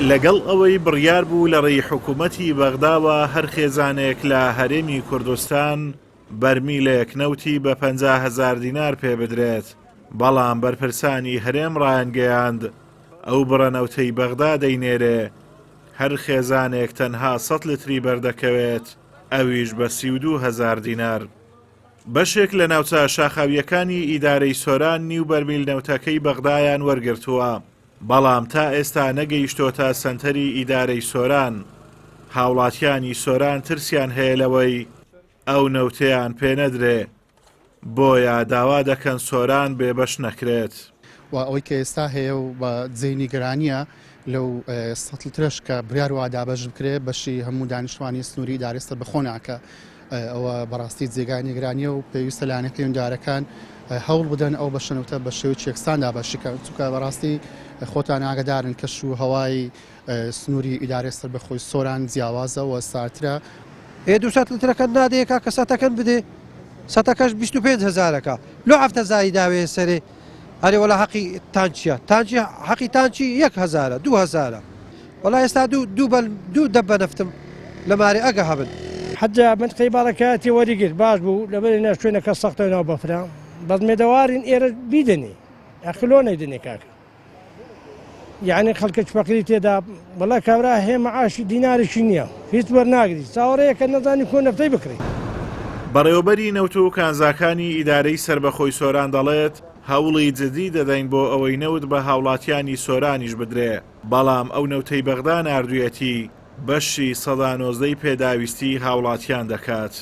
لەگەڵ ئەوەی بڕیار بوو لە ڕێی حکوومەتی بەغداوە هەر خێزانێک لە هەرێمی کوردستان بەرمیلێک نەوتی بە 50,000 دینار پێ بدرێت، بەڵام بەرپرسانی هەرێم ڕایانگەیاند ئەو بڕەنەوتەی بەغدا دەینێرێ هەر خێزانێک تەنها 100 لتری بەردەکەوێت، ئەویش بە 32,000 دینار. بەشێک لە ناوچە شاخاویەکانی ئیدارەی سۆران نیو بەرمیل نەوتەکەی بەغدایان وەرگرتووە، بەڵام تا ئێستا نەگەیشتۆتە سەنتەری ئیدارەی سۆران. هاوڵاتیانی سۆران ترسیان هەیە لەوەی ئەو نەوتەیان پێ نەدرێ، بۆیە داوا دەکەن سۆران بێبەش نەکرێت. و ئەوەی کە ئێستا هەیە و بە جێنی گەرانیە لەو 100 لترش کە بڕیار وا دابەش بکرێت بەشی هەموو دانیشتوانی سنووری ئیدارەی بەخۆ ناکە. ئەوە بەڕاستی جێگای نیگرانیە و پێویستە لایەنەکەی هەندارەکان هەوڵ بدەن ئەو بەشەنەوتە بە شێوەیەکی یەکساندا بەشیکە، چونکە بەڕاستی خۆتان ئاگادارن کەش و هەوای سنووری ئیدارەی سەربەخۆی سۆران جیاوازە و سارترە. 200 لترەکە نادەیەکە کە سەتەکەن بدێ، سەتەکەش 25,000ەکە لۆ هەفتە زایی داوێ سەرێ. ئەرێ وەڵا حەقی تانچیە، تانچی حەقی تانچی 1,000 2,000 وەڵا ئێستا دوو دەبە نەفتم لە مارێ ئەگە هەبن. حجا منطقەی باڵەکەتی وەریگرت باش بوو لەبەر شوێنەکە سەختەوەنەوە بەفرا بەس مێدەوارین ئێرە بیدنی ئەخلۆ نەیدنێ کاکە، یعنی خەڵکە فەقیری تێدا وەڵا کابرا هێ مەعاشی دینارێکی نییە، هیچ وەرناگری چاوەڕەیە کە نەزانی کۆ نەفتەی بکڕی. بەڕێوەبەری نەوت و کانزاکانی ئیدارەی سەربەخۆی سۆران دەڵێت هەوڵی جدی دەدەین بۆ ئەوەی نەوت بە هاوڵاتیانی سۆرانیش بدرێ، بەڵام ئەو نەوتەی بەغدا ناردوویەتی بەشی 119 پێداویستی هاوڵاتیان دەکات.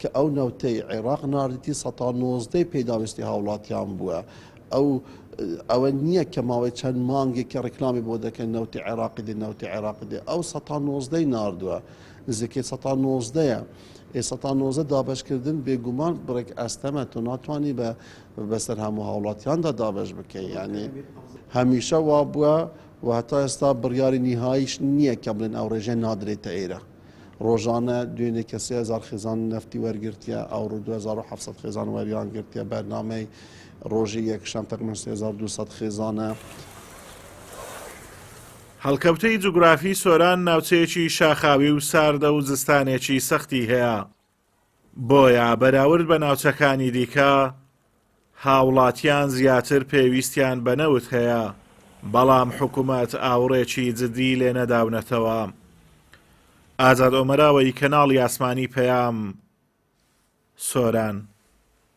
کە ئەو نەوتەی عێراق ناردیتی 119 پێداویستی هاوڵاتیان بووە. ئەوە نییە کە ماوەی چەند مانگێکی ڕێکلامی بۆ دەکەن نەوتی عێراقی دێ نەوتی عێراقی دێ، ئەو 119 ناردووە نزیکەی 119ە. 119 دابشکردن بێگومان بڕێک ئەستەمە تۆ ناتوانانی بەسەر هەموو هاوڵاتیاندا دابش بکەی، یعنی هەمیشە وا بووە و هەتا ئێستا بڕیاری نیهاییش نییە کە بڵێن ئەو ڕێژە نادرێتە ئێرە. ڕۆژانە دوێنێ کە 3,000 خێزان نەفتی وەرگرتیە، ئەوڕۆ 2700 خێزان وەریان گرتیە، بەرنامەی ڕۆژی یەکشەم تقریباً 3200 خێزانە. هەڵکەوتەی جوگرافی سۆران ناوچەیەکی شاخاوی و ساردە و زستانێکی سەختی هەیە، بۆیە بەراورد بە ناوچەکانی دیکە هاوڵاتیان زیاتر پێویستیان بەنەوت هەیە، بەڵام حکوومەت ئاوڕێکی جدی لێ نەداونەتەوە. ئازاد ئۆمەراوەی کەناڵی ئاسمانی پەیام، سۆران.